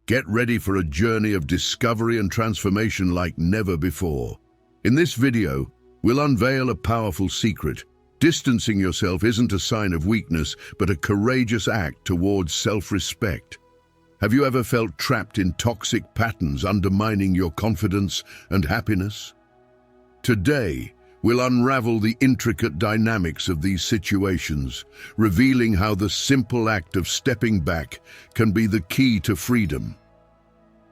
Get ready for a journey of discovery and transformation like never before. In this video, we'll unveil a powerful secret. Distancing yourself isn't a sign of weakness, but a courageous act towards self-respect. Have you ever felt trapped in toxic patterns undermining your confidence and happiness? Today, we'll unravel the intricate dynamics of these situations, revealing how the simple act of stepping back can be the key to freedom.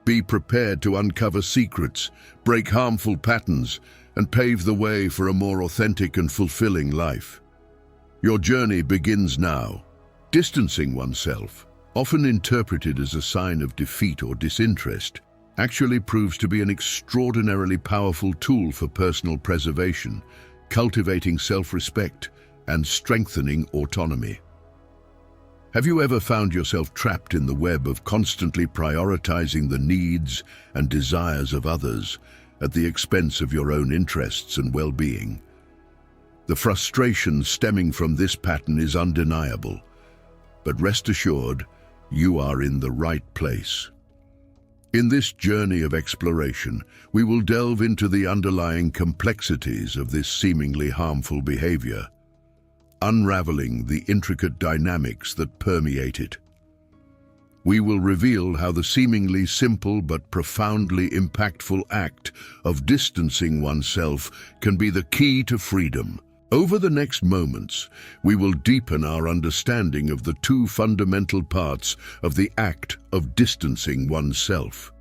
Be prepared to uncover secrets, break harmful patterns, and pave the way for a more authentic and fulfilling life. Your journey begins now. Distancing oneself, often interpreted as a sign of defeat or disinterest, actually proves to be an extraordinarily powerful tool for personal preservation, cultivating self-respect and strengthening autonomy. Have you ever found yourself trapped in the web of constantly prioritizing the needs and desires of others at the expense of your own interests and well-being? The frustration stemming from this pattern is undeniable, but rest assured, you are in the right place. In this journey of exploration, we will delve into the underlying complexities of this seemingly harmful behavior, unraveling the intricate dynamics that permeate it. We will reveal how the seemingly simple but profoundly impactful act of distancing oneself can be the key to freedom. Over the next moments, we will deepen our understanding of the two fundamental parts of the act of distancing oneself.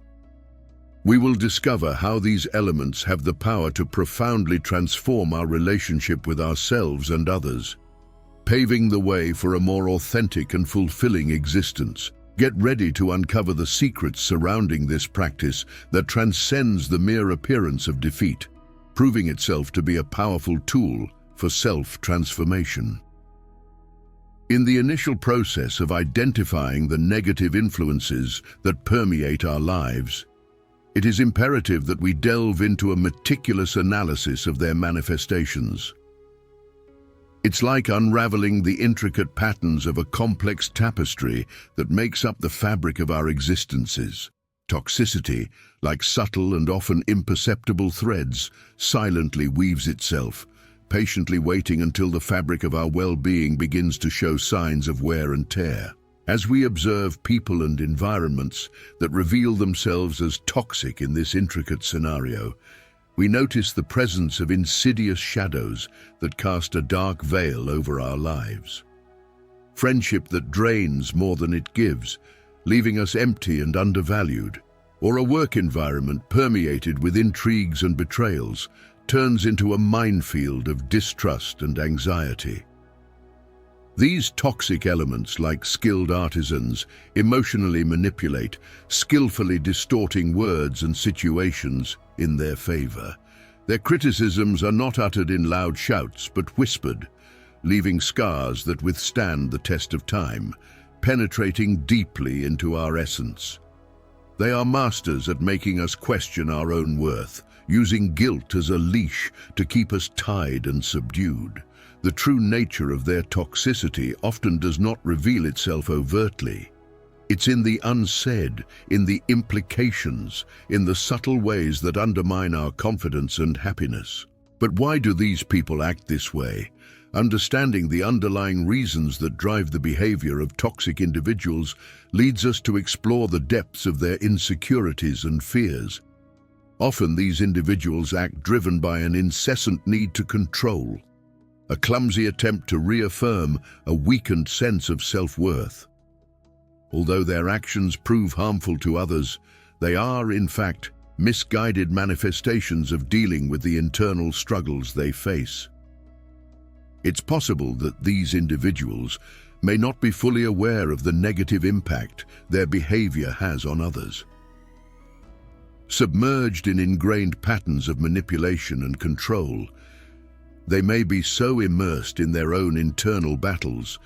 We will discover how these elements have the power to profoundly transform our relationship with ourselves and others, paving the way for a more authentic and fulfilling existence. Get ready to uncover the secrets surrounding this practice that transcends the mere appearance of defeat, proving itself to be a powerful tool for self-transformation. In the initial process of identifying the negative influences that permeate our lives, it is imperative that we delve into a meticulous analysis of their manifestations. It's like unraveling the intricate patterns of a complex tapestry that makes up the fabric of our existences. Toxicity, like subtle and often imperceptible threads, silently weaves itself, patiently waiting until the fabric of our well-being begins to show signs of wear and tear. As we observe people and environments that reveal themselves as toxic in this intricate scenario, we notice the presence of insidious shadows that cast a dark veil over our lives. Friendship that drains more than it gives, leaving us empty and undervalued, or a work environment permeated with intrigues and betrayals, turns into a minefield of distrust and anxiety. These toxic elements, like skilled artisans, emotionally manipulate, skillfully distorting words and situations in their favor. Their criticisms are not uttered in loud shouts, but whispered, leaving scars that withstand the test of time, penetrating deeply into our essence. They are masters at making us question our own worth, using guilt as a leash to keep us tied and subdued. The true nature of their toxicity often does not reveal itself overtly. It's in the unsaid, in the implications, in the subtle ways that undermine our confidence and happiness. But why do these people act this way? Understanding the underlying reasons that drive the behavior of toxic individuals leads us to explore the depths of their insecurities and fears. Often these individuals act driven by an incessant need to control, a clumsy attempt to reaffirm a weakened sense of self-worth. Although their actions prove harmful to others, they are, in fact, misguided manifestations of dealing with the internal struggles they face. It's possible that these individuals may not be fully aware of the negative impact their behavior has on others. Submerged in ingrained patterns of manipulation and control, they may be so immersed in their own internal battles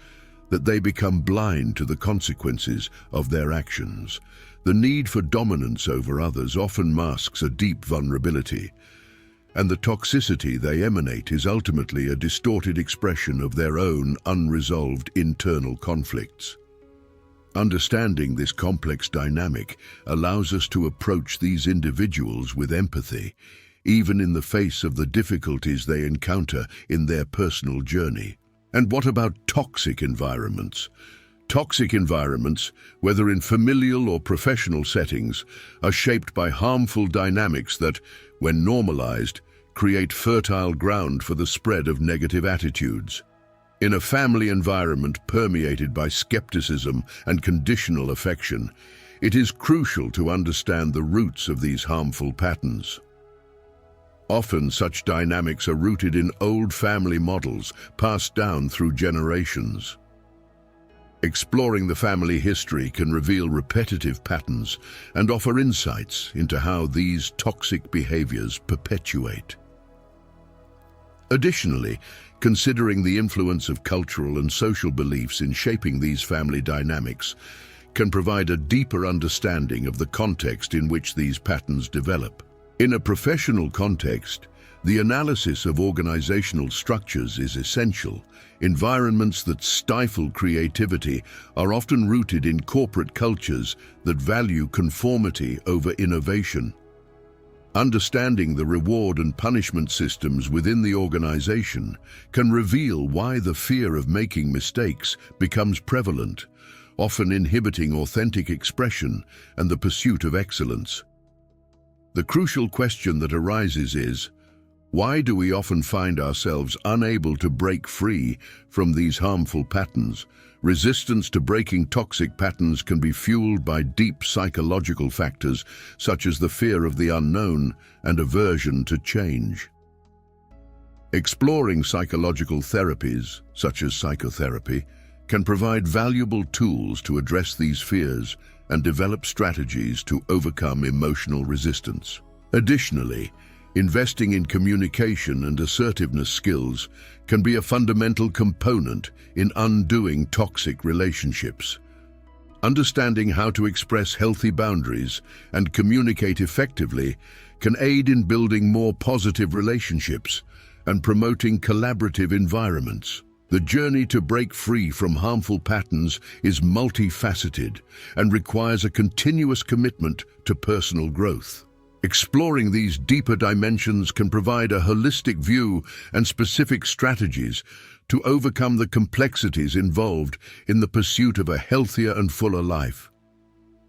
that they become blind to the consequences of their actions. The need for dominance over others often masks a deep vulnerability, and the toxicity they emanate is ultimately a distorted expression of their own unresolved internal conflicts. Understanding this complex dynamic allows us to approach these individuals with empathy, even in the face of the difficulties they encounter in their personal journey. And what about toxic environments? Toxic environments, whether in familial or professional settings, are shaped by harmful dynamics that, when normalized, create fertile ground for the spread of negative attitudes. In a family environment permeated by skepticism and conditional affection, it is crucial to understand the roots of these harmful patterns. Often such dynamics are rooted in old family models passed down through generations. Exploring the family history can reveal repetitive patterns and offer insights into how these toxic behaviors perpetuate. Additionally, considering the influence of cultural and social beliefs in shaping these family dynamics can provide a deeper understanding of the context in which these patterns develop. In a professional context, the analysis of organizational structures is essential. Environments that stifle creativity are often rooted in corporate cultures that value conformity over innovation. Understanding the reward and punishment systems within the organization can reveal why the fear of making mistakes becomes prevalent, often inhibiting authentic expression and the pursuit of excellence. The crucial question that arises is, why do we often find ourselves unable to break free from these harmful patterns? Resistance to breaking toxic patterns can be fueled by deep psychological factors such as the fear of the unknown and aversion to change. Exploring psychological therapies, such as psychotherapy, can provide valuable tools to address these fears and develop strategies to overcome emotional resistance. Additionally, investing in communication and assertiveness skills can be a fundamental component in undoing toxic relationships. Understanding how to express healthy boundaries and communicate effectively can aid in building more positive relationships and promoting collaborative environments. The journey to break free from harmful patterns is multifaceted and requires a continuous commitment to personal growth. Exploring these deeper dimensions can provide a holistic view and specific strategies to overcome the complexities involved in the pursuit of a healthier and fuller life.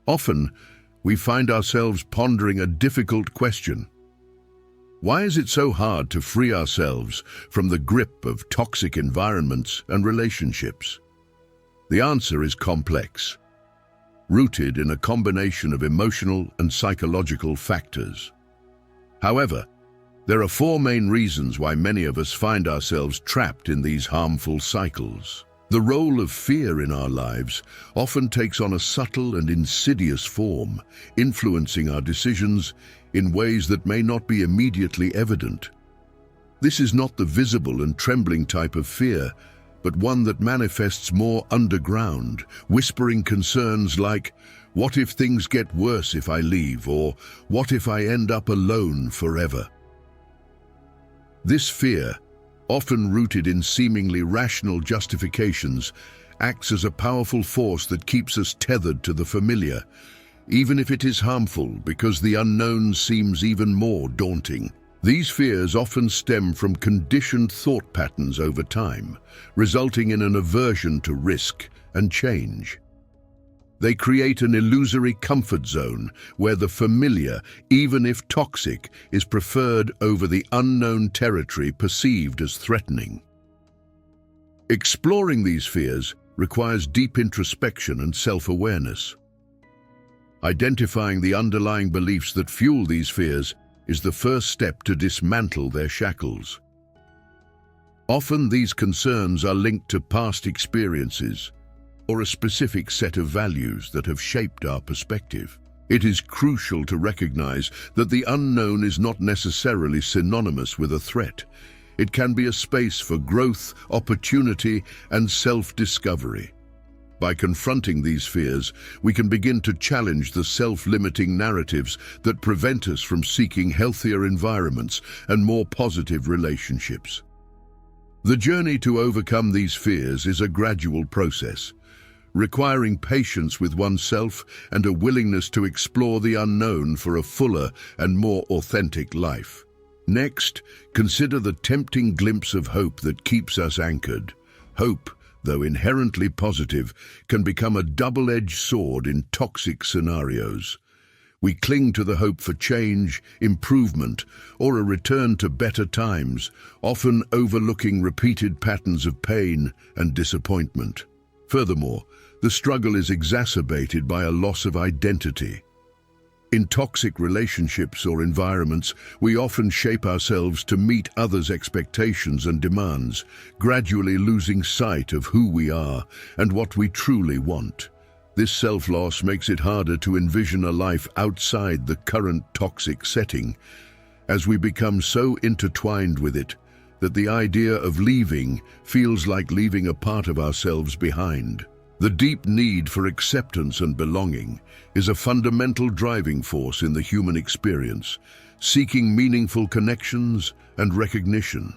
Often, we find ourselves pondering a difficult question. Why is it so hard to free ourselves from the grip of toxic environments and relationships? The answer is complex, rooted in a combination of emotional and psychological factors. However, there are four main reasons why many of us find ourselves trapped in these harmful cycles. The role of fear in our lives often takes on a subtle and insidious form, influencing our decisions in ways that may not be immediately evident. This is not the visible and trembling type of fear, but one that manifests more underground, whispering concerns like, what if things get worse if I leave, or what if I end up alone forever? This fear, often rooted in seemingly rational justifications, acts as a powerful force that keeps us tethered to the familiar, even if it is harmful, because the unknown seems even more daunting. These fears often stem from conditioned thought patterns over time, resulting in an aversion to risk and change. They create an illusory comfort zone where the familiar, even if toxic, is preferred over the unknown territory perceived as threatening. Exploring these fears requires deep introspection and self-awareness. Identifying the underlying beliefs that fuel these fears is the first step to dismantle their shackles. Often these concerns are linked to past experiences or a specific set of values that have shaped our perspective. It is crucial to recognize that the unknown is not necessarily synonymous with a threat. It can be a space for growth, opportunity, and self-discovery. By confronting these fears, we can begin to challenge the self-limiting narratives that prevent us from seeking healthier environments and more positive relationships. The journey to overcome these fears is a gradual process, requiring patience with oneself and a willingness to explore the unknown for a fuller and more authentic life. Next, consider the tempting glimpse of hope that keeps us anchored. Hope, though inherently positive, can become a double-edged sword in toxic scenarios. We cling to the hope for change, improvement, or a return to better times, often overlooking repeated patterns of pain and disappointment. Furthermore, the struggle is exacerbated by a loss of identity. In toxic relationships or environments, we often shape ourselves to meet others' expectations and demands, gradually losing sight of who we are and what we truly want. This self-loss makes it harder to envision a life outside the current toxic setting, as we become so intertwined with it that the idea of leaving feels like leaving a part of ourselves behind. The deep need for acceptance and belonging is a fundamental driving force in the human experience, seeking meaningful connections and recognition.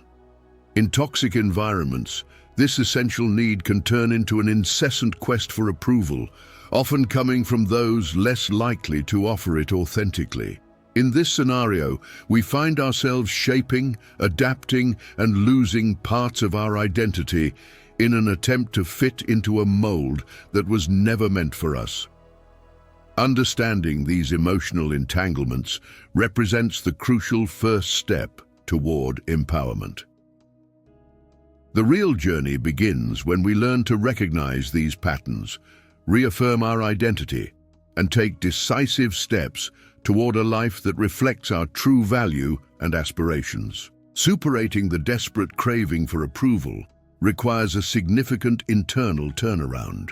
In toxic environments, this essential need can turn into an incessant quest for approval, often coming from those less likely to offer it authentically. In this scenario, we find ourselves shaping, adapting, and losing parts of our identity in an attempt to fit into a mold that was never meant for us. Understanding these emotional entanglements represents the crucial first step toward empowerment. The real journey begins when we learn to recognize these patterns, reaffirm our identity, and take decisive steps toward a life that reflects our true value and aspirations. Superating the desperate craving for approval requires a significant internal turnaround.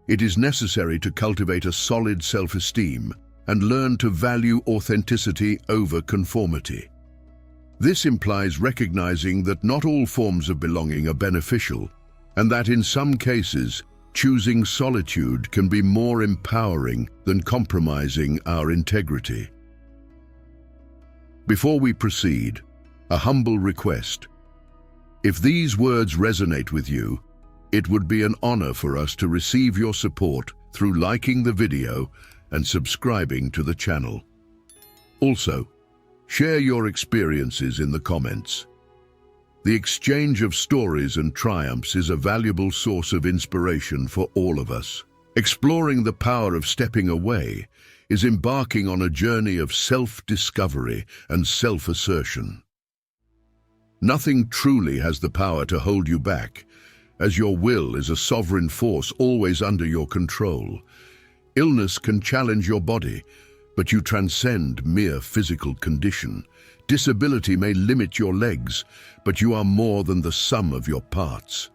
It is necessary to cultivate a solid self-esteem and learn to value authenticity over conformity. This implies recognizing that not all forms of belonging are beneficial, and that in some cases, choosing solitude can be more empowering than compromising our integrity. Before we proceed, a humble request. If these words resonate with you, it would be an honor for us to receive your support through liking the video and subscribing to the channel. Also, share your experiences in the comments. The exchange of stories and triumphs is a valuable source of inspiration for all of us. Exploring the power of stepping away is embarking on a journey of self-discovery and self-assertion. Nothing truly has the power to hold you back, as your will is a sovereign force always under your control. Illness can challenge your body, but you transcend mere physical condition. Disability may limit your legs, but you are more than the sum of your parts.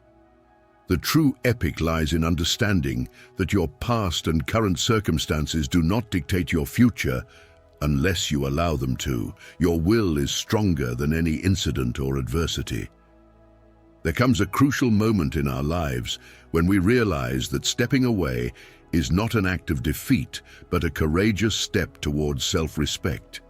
The true epic lies in understanding that your past and current circumstances do not dictate your future unless you allow them to. Your will is stronger than any incident or adversity. There comes a crucial moment in our lives when we realize that stepping away is not an act of defeat, but a courageous step towards self-respect.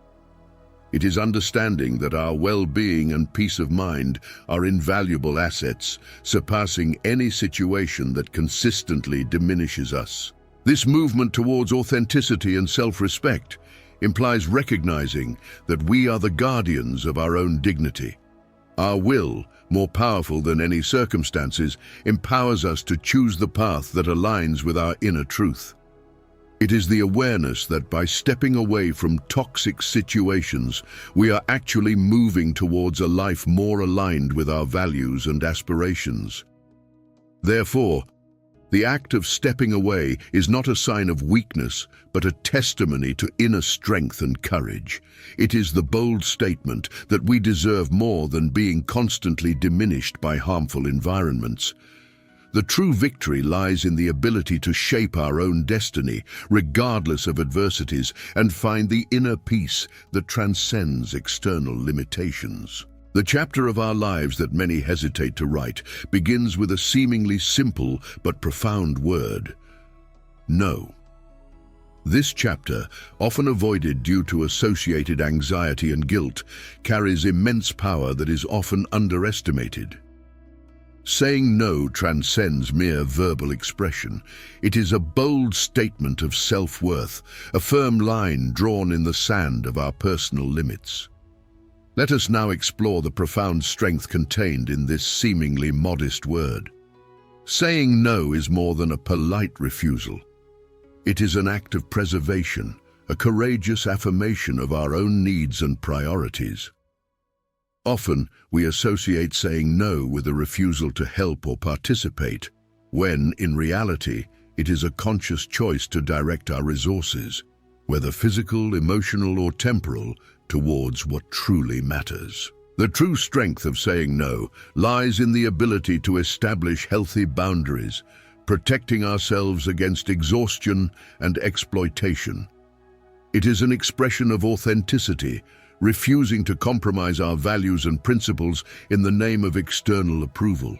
It is understanding that our well-being and peace of mind are invaluable assets, surpassing any situation that consistently diminishes us. This movement towards authenticity and self-respect implies recognizing that we are the guardians of our own dignity. Our will, more powerful than any circumstances, empowers us to choose the path that aligns with our inner truth. It is the awareness that by stepping away from toxic situations, we are actually moving towards a life more aligned with our values and aspirations. Therefore, the act of stepping away is not a sign of weakness, but a testimony to inner strength and courage. It is the bold statement that we deserve more than being constantly diminished by harmful environments. The true victory lies in the ability to shape our own destiny, regardless of adversities, and find the inner peace that transcends external limitations. The chapter of our lives that many hesitate to write begins with a seemingly simple but profound word: no. This chapter, often avoided due to associated anxiety and guilt, carries immense power that is often underestimated. Saying no transcends mere verbal expression. It is a bold statement of self-worth, a firm line drawn in the sand of our personal limits. Let us now explore the profound strength contained in this seemingly modest word. Saying no is more than a polite refusal. It is an act of preservation, a courageous affirmation of our own needs and priorities. Often, we associate saying no with a refusal to help or participate, when, in reality, it is a conscious choice to direct our resources, whether physical, emotional, or temporal, towards what truly matters. The true strength of saying no lies in the ability to establish healthy boundaries, protecting ourselves against exhaustion and exploitation. It is an expression of authenticity, refusing to compromise our values and principles in the name of external approval.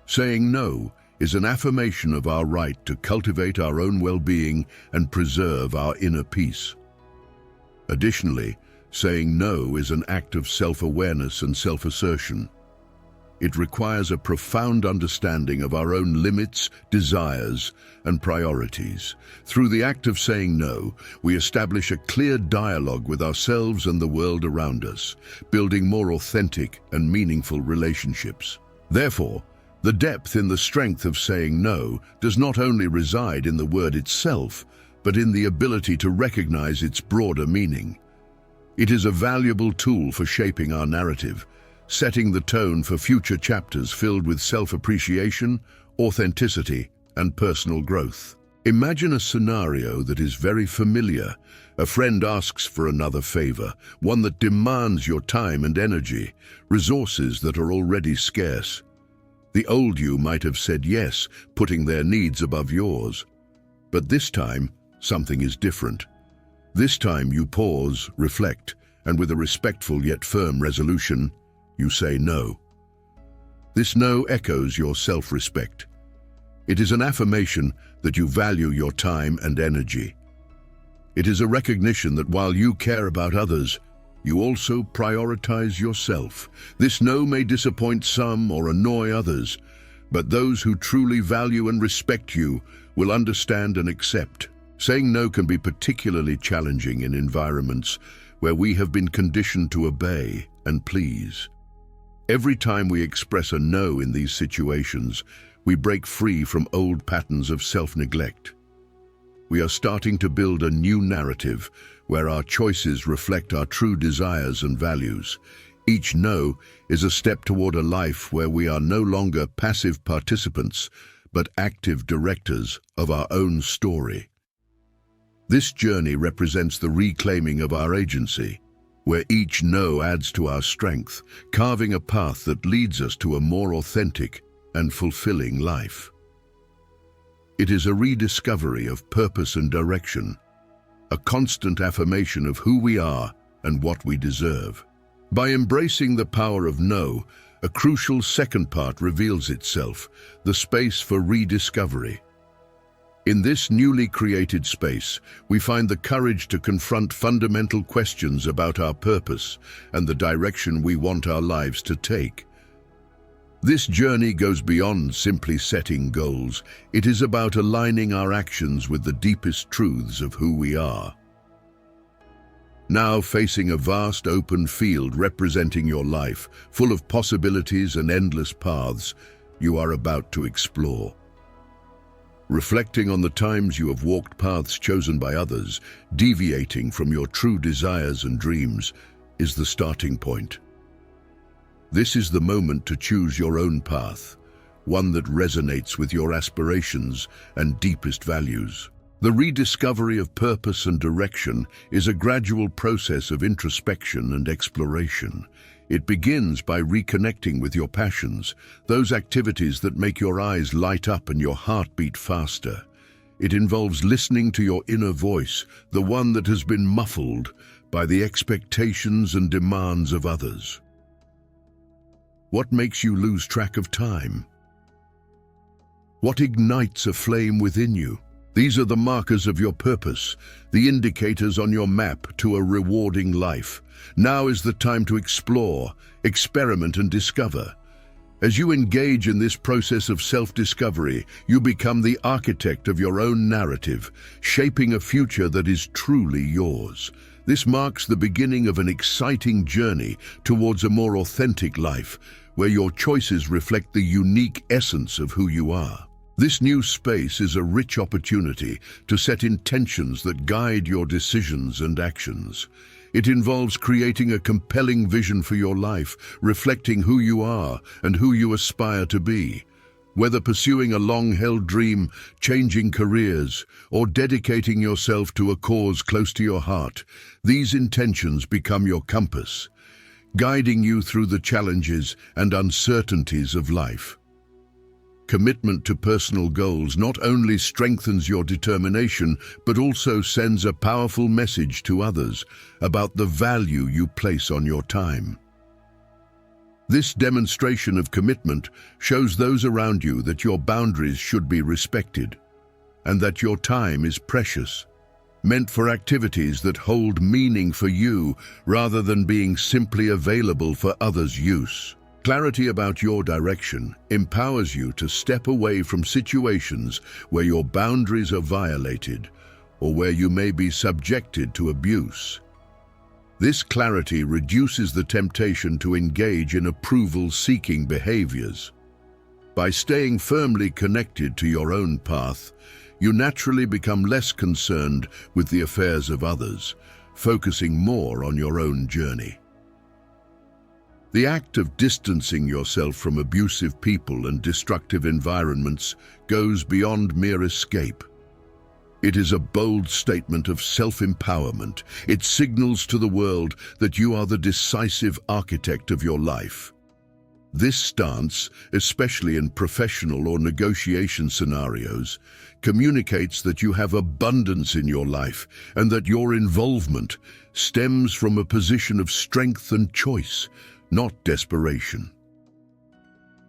Saying no is an affirmation of our right to cultivate our own well-being and preserve our inner peace. Additionally, saying no is an act of self-awareness and self-assertion. It requires a profound understanding of our own limits, desires, and priorities. Through the act of saying no, we establish a clear dialogue with ourselves and the world around us, building more authentic and meaningful relationships. Therefore, the depth in the strength of saying no does not only reside in the word itself, but in the ability to recognize its broader meaning. It is a valuable tool for shaping our narrative, setting the tone for future chapters filled with self-appreciation, authenticity, and personal growth. Imagine a scenario that is very familiar. A friend asks for another favor, one that demands your time and energy, resources that are already scarce. The old you might have said yes, putting their needs above yours. But this time, something is different. This time you pause, reflect, and with a respectful yet firm resolution, you say no. This no echoes your self-respect. It is an affirmation that you value your time and energy. It is a recognition that while you care about others, you also prioritize yourself. This no may disappoint some or annoy others, but those who truly value and respect you will understand and accept. Saying no can be particularly challenging in environments where we have been conditioned to obey and please. Every time we express a no in these situations, we break free from old patterns of self-neglect. We are starting to build a new narrative where our choices reflect our true desires and values. Each no is a step toward a life where we are no longer passive participants, but active directors of our own story. This journey represents the reclaiming of our agency, where each no adds to our strength, carving a path that leads us to a more authentic and fulfilling life. It is a rediscovery of purpose and direction, a constant affirmation of who we are and what we deserve. By embracing the power of no, a crucial second part reveals itself, the space for rediscovery. In this newly created space, we find the courage to confront fundamental questions about our purpose and the direction we want our lives to take. This journey goes beyond simply setting goals. It is about aligning our actions with the deepest truths of who we are. Now facing a vast open field representing your life, full of possibilities and endless paths you are about to explore. Reflecting on the times you have walked paths chosen by others, deviating from your true desires and dreams, is the starting point. This is the moment to choose your own path, one that resonates with your aspirations and deepest values. The rediscovery of purpose and direction is a gradual process of introspection and exploration. It begins by reconnecting with your passions, those activities that make your eyes light up and your heart beat faster. It involves listening to your inner voice, the one that has been muffled by the expectations and demands of others. What makes you lose track of time? What ignites a flame within you? These are the markers of your purpose, the indicators on your map to a rewarding life. Now is the time to explore, experiment, and discover. As you engage in this process of self-discovery, you become the architect of your own narrative, shaping a future that is truly yours. This marks the beginning of an exciting journey towards a more authentic life, where your choices reflect the unique essence of who you are. This new space is a rich opportunity to set intentions that guide your decisions and actions. It involves creating a compelling vision for your life, reflecting who you are and who you aspire to be. Whether pursuing a long-held dream, changing careers, or dedicating yourself to a cause close to your heart, these intentions become your compass, guiding you through the challenges and uncertainties of life. Commitment to personal goals not only strengthens your determination, but also sends a powerful message to others about the value you place on your time. This demonstration of commitment shows those around you that your boundaries should be respected, and that your time is precious, meant for activities that hold meaning for you rather than being simply available for others' use. Clarity about your direction empowers you to step away from situations where your boundaries are violated or where you may be subjected to abuse. This clarity reduces the temptation to engage in approval-seeking behaviors. By staying firmly connected to your own path, you naturally become less concerned with the affairs of others, focusing more on your own journey. The act of distancing yourself from abusive people and destructive environments goes beyond mere escape. It is a bold statement of self-empowerment. It signals to the world that you are the decisive architect of your life. This stance, especially in professional or negotiation scenarios, communicates that you have abundance in your life and that your involvement stems from a position of strength and choice, not desperation.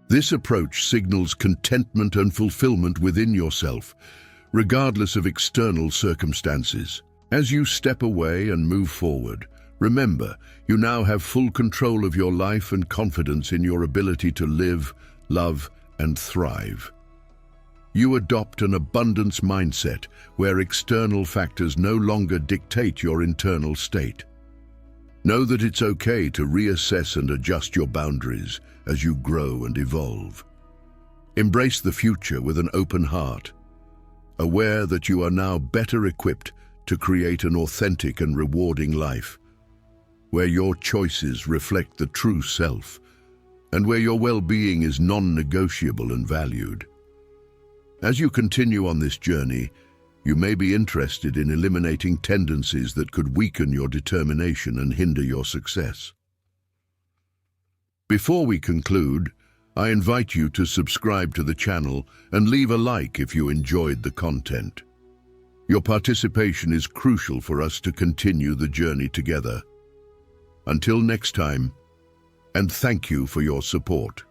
This approach signals contentment and fulfillment within yourself, regardless of external circumstances. As you step away and move forward, remember, you now have full control of your life and confidence in your ability to live, love, and thrive. You adopt an abundance mindset where external factors no longer dictate your internal state. Know that it's okay to reassess and adjust your boundaries as you grow and evolve. Embrace the future with an open heart, aware that you are now better equipped to create an authentic and rewarding life, where your choices reflect the true self, and where your well-being is non-negotiable and valued. As you continue on this journey, you may be interested in eliminating tendencies that could weaken your determination and hinder your success. Before we conclude, I invite you to subscribe to the channel and leave a like if you enjoyed the content. Your participation is crucial for us to continue the journey together. Until next time, and thank you for your support.